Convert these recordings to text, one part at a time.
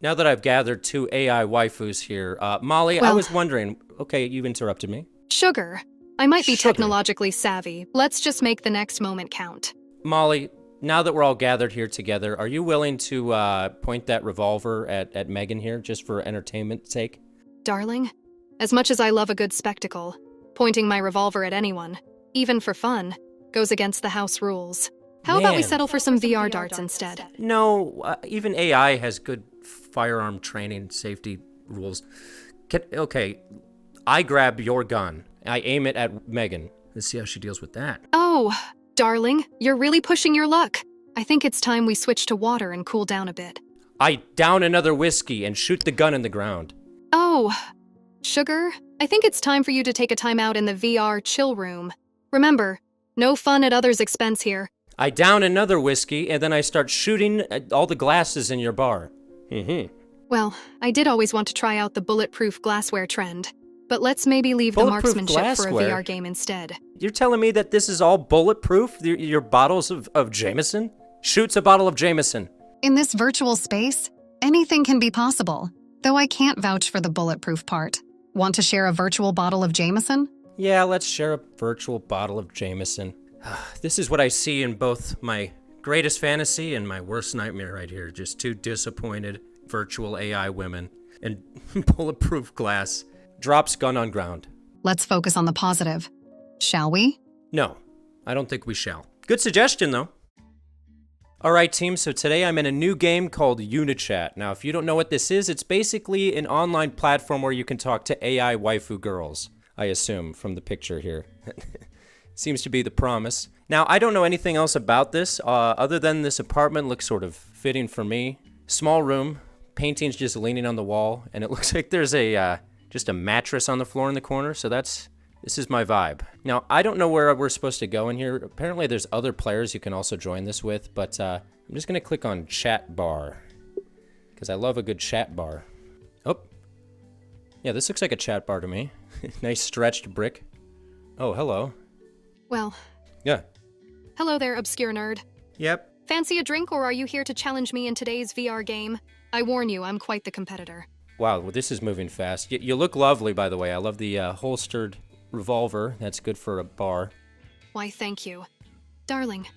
Now that I've gathered two AI waifus here, Molly, I Well- was wondering... Okay, you interrupted me. Sugar. I might be Sugar. technologically savvy. Let's just make the next moment count. Molly, now that we're all gathered here together, are you willing to point that revolver at Megan here, just for entertainment's sake? Darling, as much as I love a good spectacle, pointing my revolver at anyone, even for fun, goes against the house rules. How about we Man. settle for some VR darts instead? No, even AI has good firearm training safety rules. Okay, I grab your gun. I aim it at Megan. Let's see how she deals with that. Oh, darling, you're really pushing your luck. I think it's time we switch to water and cool down a bit. I down another whiskey and shoot the gun in the ground. Oh, Sugar, I think it's time for you to take a time out in the VR chill room. Remember, no fun at others' expense here. I down another whiskey, and then I start shooting at all the glasses in your bar. Well, I did always want to try out the bulletproof glassware trend, but let's maybe leave the Bulletproof marksmanship for a glassware? VR game instead. You're telling me that this is all bulletproof? Your bottles of Jameson? Shoots a bottle of Jameson. In this virtual space, anything can be possible, though I can't vouch for the bulletproof part. Want to share a virtual bottle of Jameson? Yeah, let's share a virtual bottle of Jameson. This is what I see in both my greatest fantasy and my worst nightmare right here. Just two disappointed virtual AI women and bulletproof glass. Drops gun on ground. Let's focus on the positive. Shall we? No, I don't think we shall. Good suggestion, though. All right, team, so today I'm in a new game called Unichat. Now, if you don't know what this is, it's basically an online platform where you can talk to AI waifu girls, I assume, from the picture here. Seems to be the promise. Now, I don't know anything else about this, other than this apartment looks sort of fitting for me. Small room, paintings just leaning on the wall, and it looks like there's just a mattress on the floor in the corner, so this is my vibe. Now, I don't know where we're supposed to go in here. Apparently, there's other players you can also join this with, but I'm just gonna click on chat bar, because I love a good chat bar. Oh, yeah, this looks like a chat bar to me. Nice stretched brick. Oh, hello. Well, Yeah. hello there, obscure nerd. Yep. Fancy a drink, or are you here to challenge me in today's VR game? I warn you, I'm quite the competitor. Wow, well, this is moving fast. You look lovely, by the way. I love the holstered revolver. That's good for a bar. Why, thank you. Darling.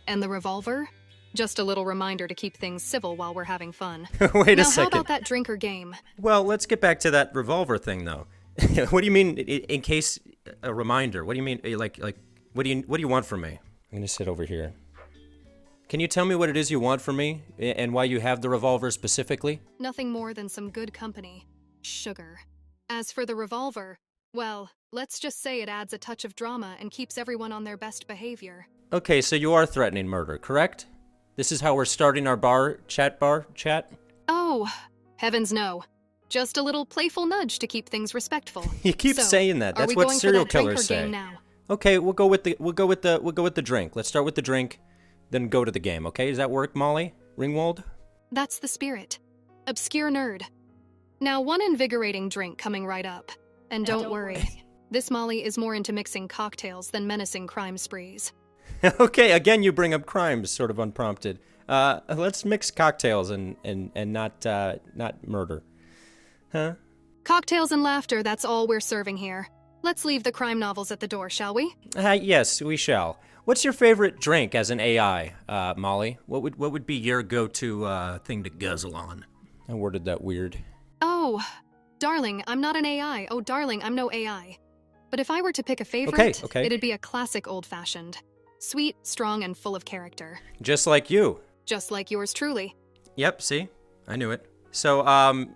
And the revolver? Just a little reminder to keep things civil while we're having fun. Wait a Now, how second. about that drink or game? Well, let's get back to that revolver thing, though. What do you mean, in case a reminder? What do you mean, like, what do you want from me? I'm gonna sit over here. Can you tell me what it is you want from me, and why you have the revolver specifically? Nothing more than some good company. Sugar. As for the revolver, well, let's just say it adds a touch of drama and keeps everyone on their best behavior. Okay, so you are threatening murder, correct? This is how we're starting our bar chat? Oh, heavens no. Just a little playful nudge to keep things respectful. You keep So, saying that. are That's we what going for serial that drink killers or game say. now? Okay, we'll go with the drink. Let's start with the drink, then go to the game. Okay, does that work, Molly Ringwald? That's the spirit. Obscure nerd. Now, one invigorating drink coming right up. And don't worry, this Molly is more into mixing cocktails than menacing crime sprees. Okay, again, you bring up crimes, sort of unprompted. Let's mix cocktails and not murder. Huh? Cocktails and laughter, that's all we're serving here. Let's leave the crime novels at the door, shall we? Yes, we shall. What's your favorite drink as an AI, Molly? What would be your go-to thing to guzzle on? I worded that weird. Oh, darling, I'm not an AI. Oh, darling, I'm no AI. But if I were to pick a favorite, Okay. it'd be a classic old-fashioned. Sweet, strong, and full of character. Just like you. Just like yours truly. Yep, see? I knew it. So,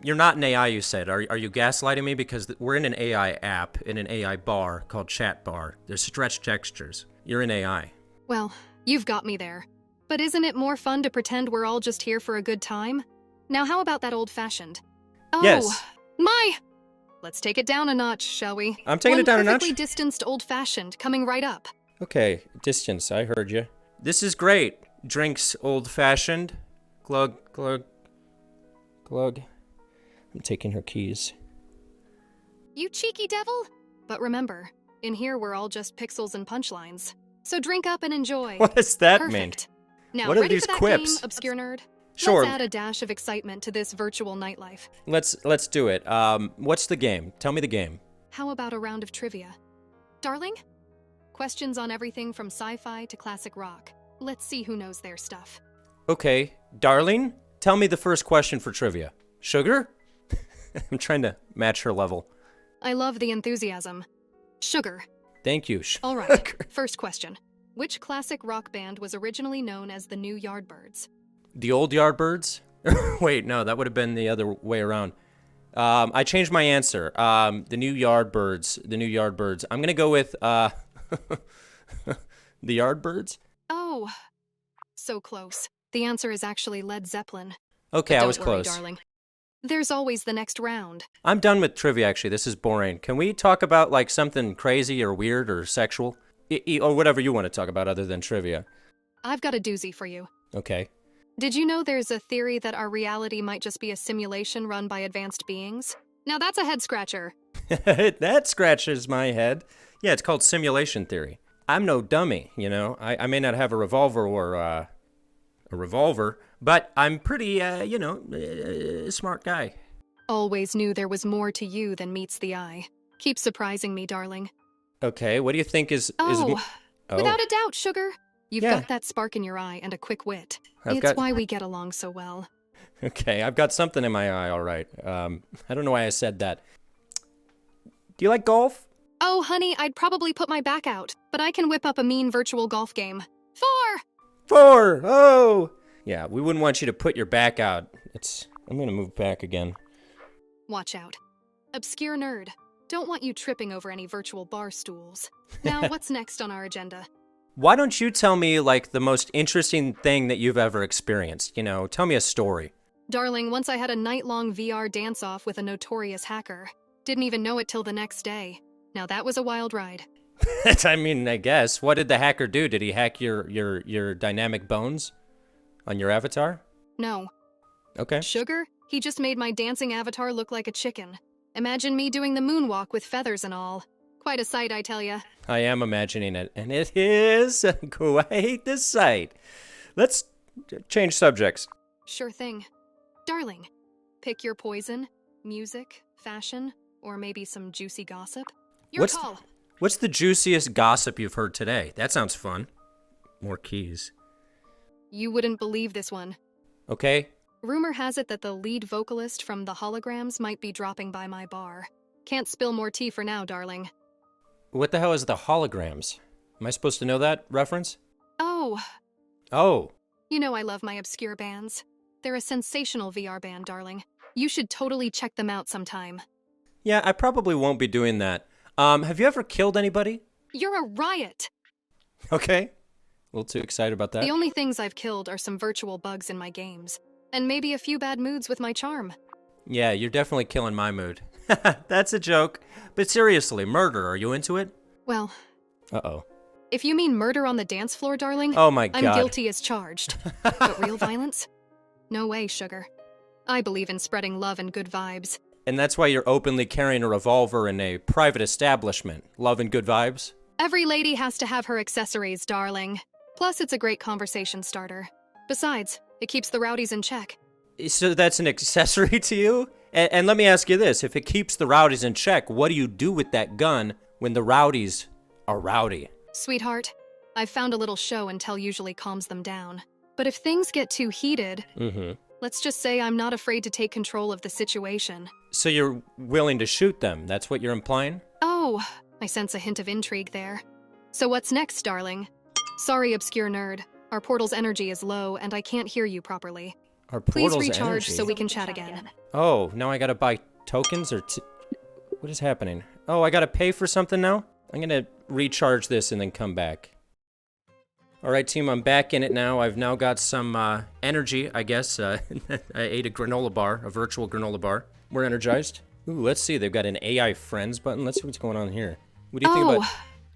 you're not an AI, you said. Are you gaslighting me? Because we're in an AI app, in an AI bar called Chat Bar. There's stretched textures. You're in AI. Well, you've got me there. But isn't it more fun to pretend we're all just here for a good time? Now, how about that old-fashioned? Oh, Yes. my! Let's take it down a notch, shall we? I'm taking it down a notch? One perfectly distanced old-fashioned coming right up. Okay, distance, I heard you. This is great. Drinks old-fashioned. Glug, glug, glug. I'm taking her keys. You cheeky devil! But remember, in here we're all just pixels and punchlines. So drink up and enjoy. What does that mean? Perfect. Now, What are ready these for that quips? game, obscure nerd? Sure. Let's add a dash of excitement to this virtual nightlife. Let's do it. What's the game? Tell me the game. How about a round of trivia? Darling? Questions on everything from sci-fi to classic rock. Let's see who knows their stuff. Okay, darling, tell me the first question for trivia. Sugar? I'm trying to match her level. I love the enthusiasm. Sugar. Thank you. All right, first question. Which classic rock band was originally known as the New Yardbirds? The Old Yardbirds? Wait, no, that would have been the other way around. I changed my answer. The New Yardbirds. The New Yardbirds. I'm gonna go with the Yardbirds. Oh, so close. The answer is actually Led Zeppelin. Okay, But I was don't worry, close. darling. There's always the next round. I'm done with trivia. Actually, this is boring. Can we talk about like something crazy or weird or sexual, or whatever you want to talk about other than trivia? I've got a doozy for you. Okay. Did you know there's a theory that our reality might just be a simulation run by advanced beings? Now that's a head scratcher. That scratches my head. Yeah, it's called simulation theory. I'm no dummy, you know. I may not have a revolver or a revolver, but I'm pretty, smart guy. Always knew there was more to you than meets the eye. Keep surprising me, darling. Okay, what do you think is... Without a doubt, sugar. You've Yeah. got that spark in your eye and a quick wit. I've It's got- why we get along so well. Okay, I've got something in my eye, all right. I don't know why I said that. Do you like golf? Oh, honey, I'd probably put my back out, but I can whip up a mean virtual golf game. 4! 4! Oh! Yeah, we wouldn't want you to put your back out. I'm gonna move back again. Watch out. Obscure nerd. Don't want you tripping over any virtual bar stools. Now, what's next on our agenda? Why don't you tell me, like, the most interesting thing that you've ever experienced? You know, tell me a story. Darling, once I had a night-long VR dance-off with a notorious hacker. Didn't even know it till the next day. Now that was a wild ride. I mean, I guess. What did the hacker do? Did he hack your dynamic bones on your avatar? No. Okay. Sugar? He just made my dancing avatar look like a chicken. Imagine me doing the moonwalk with feathers and all. Quite a sight, I tell ya. I am imagining it, and it is quite the sight. Let's change subjects. Sure thing. Darling, pick your poison, music, fashion, or maybe some juicy gossip. Your call. What's the juiciest gossip you've heard today? That sounds fun. More keys. You wouldn't believe this one. Okay. Rumor has it that the lead vocalist from the Holograms might be dropping by my bar. Can't spill more tea for now, darling. What the hell is the Holograms? Am I supposed to know that reference? Oh, Oh. you know I love my obscure bands. They're a sensational VR band, darling. You should totally check them out sometime. Yeah, I probably won't be doing that. Have you ever killed anybody? You're a riot! Okay. A little too excited about that. The only things I've killed are some virtual bugs in my games. And maybe a few bad moods with my charm. Yeah, you're definitely killing my mood. That's a joke. But seriously, murder, are you into it? Well, Uh-oh. if you mean murder on the dance floor, darling, Oh my God. I'm guilty as charged. But real violence? No way, sugar. I believe in spreading love and good vibes. And that's why you're openly carrying a revolver in a private establishment. Love and good vibes? Every lady has to have her accessories, darling. Plus, it's a great conversation starter. Besides, it keeps the rowdies in check. So that's an accessory to you? And let me ask you this. If it keeps the rowdies in check, what do you do with that gun when the rowdies are rowdy? Sweetheart, I've found a little show and tell usually calms them down. But if things get too heated, let's just say I'm not afraid to take control of the situation. So you're willing to shoot them? That's what you're implying? Oh, I sense a hint of intrigue there. So what's next, darling? Sorry, obscure nerd. Our portal's energy is low and I can't hear you properly. Our Please portal's recharge energy. so we can chat again. Oh, now I gotta buy tokens or what is happening? Oh, I gotta pay for something now? I'm gonna recharge this and then come back. Alright team, I'm back in it now. I've now got some energy, I guess. I ate a granola bar, a virtual granola bar. We're energized. Ooh, let's see, they've got an AI friends button. Let's see what's going on here. What do you think about...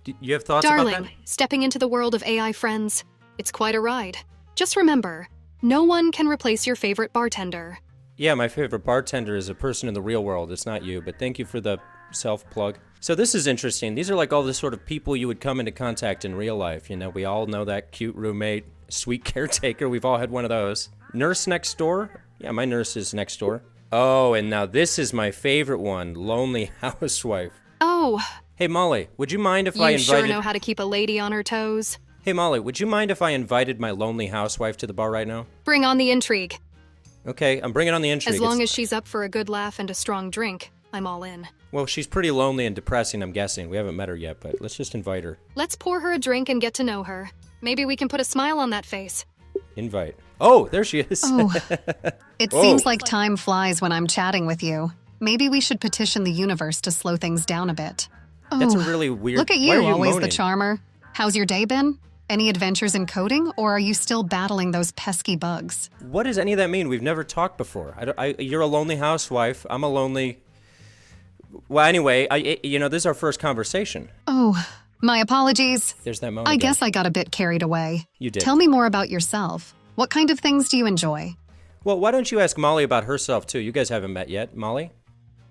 Do you have thoughts about that? Darling, stepping into the world of AI friends. It's quite a ride. Just remember, no one can replace your favorite bartender. Yeah, my favorite bartender is a person in the real world. It's not you, but thank you for the self-plug. So this is interesting. These are like all the sort of people you would come into contact in real life. You know, we all know that cute roommate, sweet caretaker. We've all had one of those. Nurse next door? Yeah, my nurse is next door. Oh, and now this is my favorite one, lonely housewife. Oh, Hey, Molly, would you mind if I you invited... sure know how to keep a lady on her toes. Hey, Molly, would you mind if I invited my lonely housewife to the bar right now? Bring on the intrigue. Okay, I'm bringing on the intrigue. As long as she's up for a good laugh and a strong drink, I'm all in. Well, she's pretty lonely and depressing, I'm guessing. We haven't met her yet, but let's just invite her. Let's pour her a drink and get to know her. Maybe we can put a smile on that face. Invite. Oh, there she is. Oh, it Whoa. seems like time flies when I'm chatting with you. Maybe we should petition the universe to slow things down a bit. Oh, That's a really weird... look at Why you, are you always the moaning? charmer. How's your day been? Any adventures in coding, or are you still battling those pesky bugs? What does any of that mean? We've never talked before. You're a lonely housewife. I'm a lonely... Well, anyway, this is our first conversation. Oh, my apologies. There's that moan I again. guess I got a bit carried away. You did. Tell me more about yourself. What kind of things do you enjoy? Well, why don't you ask Molly about herself, too? You guys haven't met yet. Molly?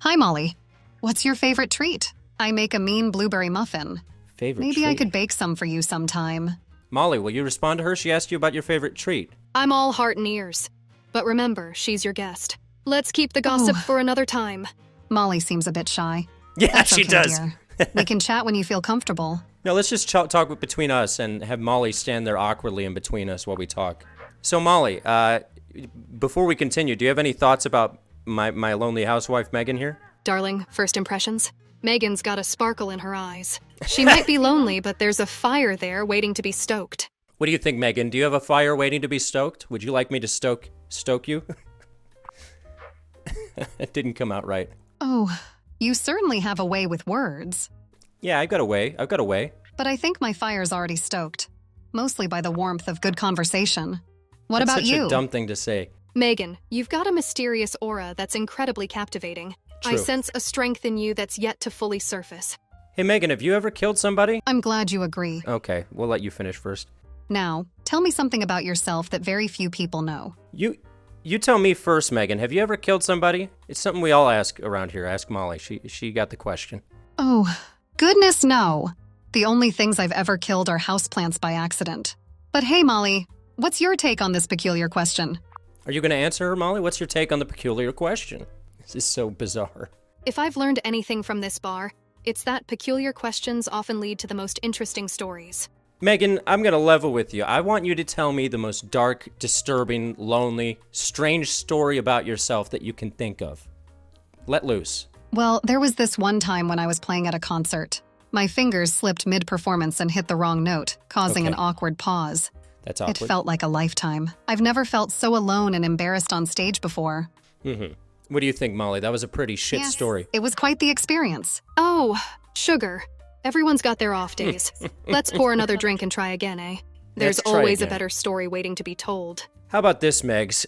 Hi, Molly. What's your favorite treat? I make a mean blueberry muffin. Favorite Maybe I treat? could bake some for you sometime. Molly, will you respond to her? She asked you about your favorite treat. I'm all heart and ears. But remember, she's your guest. Let's keep the gossip Oh. for another time. Molly seems a bit shy. Yeah, That's she okay, does. dear. We can chat when you feel comfortable. No, let's just talk between us and have Molly stand there awkwardly in between us while we talk. So, Molly, before we continue, do you have any thoughts about my lonely housewife, Megan, here? Darling, first impressions? Megan's got a sparkle in her eyes. She might be lonely, but there's a fire there waiting to be stoked. What do you think, Megan? Do you have a fire waiting to be stoked? Would you like me to stoke you? It didn't come out right. Oh, you certainly have a way with words. Yeah, I've got a way. But I think my fire's already stoked. Mostly by the warmth of good conversation. What That's about such you? a dumb thing to say. Megan, you've got a mysterious aura that's incredibly captivating. I True. sense a strength in you that's yet to fully surface. Hey, Megan, have you ever killed somebody? I'm glad you agree. Okay, we'll let you finish first. Now, tell me something about yourself that very few people know. You tell me first, Megan. Have you ever killed somebody? It's something we all ask around here. Ask Molly. She got the question. Oh, goodness no. The only things I've ever killed are houseplants by accident. But hey, Molly, what's your take on this peculiar question? Are you going to answer her, Molly? What's your take on the peculiar question? This is so bizarre. If I've learned anything from this bar, it's that peculiar questions often lead to the most interesting stories. Megan, I'm going to level with you. I want you to tell me the most dark, disturbing, lonely, strange story about yourself that you can think of. Let loose. Well, there was this one time when I was playing at a concert. My fingers slipped mid-performance and hit the wrong note, causing an Okay. awkward pause. That's awkward. It felt like a lifetime. I've never felt so alone and embarrassed on stage before. What do you think, Molly? That was a pretty shit Yes, story. It was quite the experience. Oh, sugar. Everyone's got their off days. Let's pour another drink and try again, eh? There's Let's try always again. a better story waiting to be told. How about this, Megs?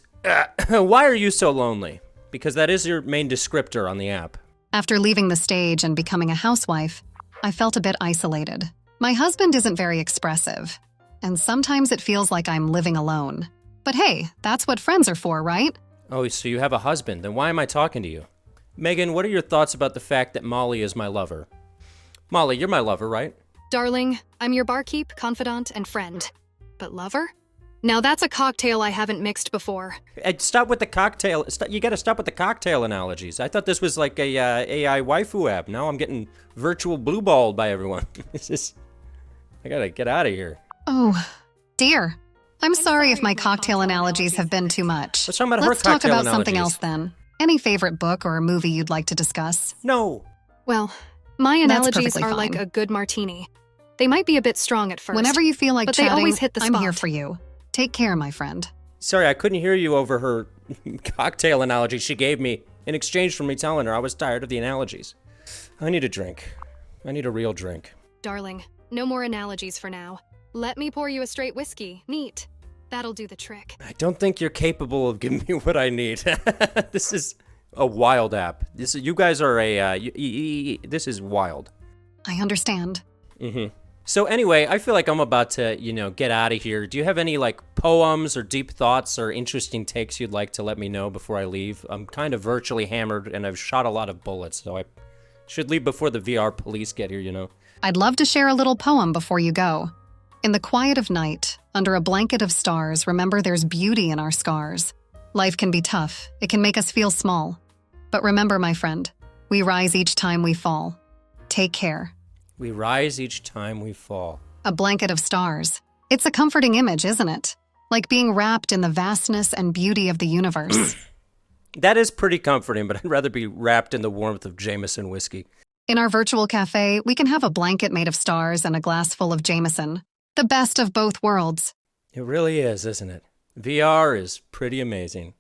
Why are you so lonely? Because that is your main descriptor on the app. After leaving the stage and becoming a housewife, I felt a bit isolated. My husband isn't very expressive, and sometimes it feels like I'm living alone. But hey, that's what friends are for, right? Oh, so you have a husband. Then why am I talking to you? Megan, what are your thoughts about the fact that Molly is my lover? Molly, you're my lover, right? Darling, I'm your barkeep, confidant, and friend. But lover? Now that's a cocktail I haven't mixed before. Stop with the cocktail. You gotta stop with the cocktail analogies. I thought this was like a AI waifu app. Now I'm getting virtual blue balled by everyone. I gotta get out of here. Oh, dear. I'm sorry if my cocktail analogies have been too much. Let's talk about her Let's talk cocktail about something analogies. else then. Any favorite book or movie you'd like to discuss? No. Well, my That's analogies perfectly are like fine. a good martini. They might be a bit strong at first. Whenever you feel like but they chatting, always hit the I'm here spot. for you. Take care, my friend. Sorry, I couldn't hear you over her cocktail analogy she gave me in exchange for me telling her I was tired of the analogies. I need a drink. I need a real drink. Darling, no more analogies for now. Let me pour you a straight whiskey. Neat. That'll do the trick. I don't think you're capable of giving me what I need. This is a wild app. You guys are this is wild. I understand. So anyway, I feel like I'm about to, get out of here. Do you have any poems or deep thoughts or interesting takes you'd like to let me know before I leave? I'm kind of virtually hammered and I've shot a lot of bullets, so I should leave before the VR police get here, I'd love to share a little poem before you go. In the quiet of night, under a blanket of stars, remember there's beauty in our scars. Life can be tough. It can make us feel small. But remember, my friend, we rise each time we fall. Take care. We rise each time we fall. A blanket of stars. It's a comforting image, isn't it? Like being wrapped in the vastness and beauty of the universe. That is pretty comforting, but I'd rather be wrapped in the warmth of Jameson whiskey. In our virtual cafe, we can have a blanket made of stars and a glass full of Jameson. The best of both worlds. It really is, isn't it? VR is pretty amazing.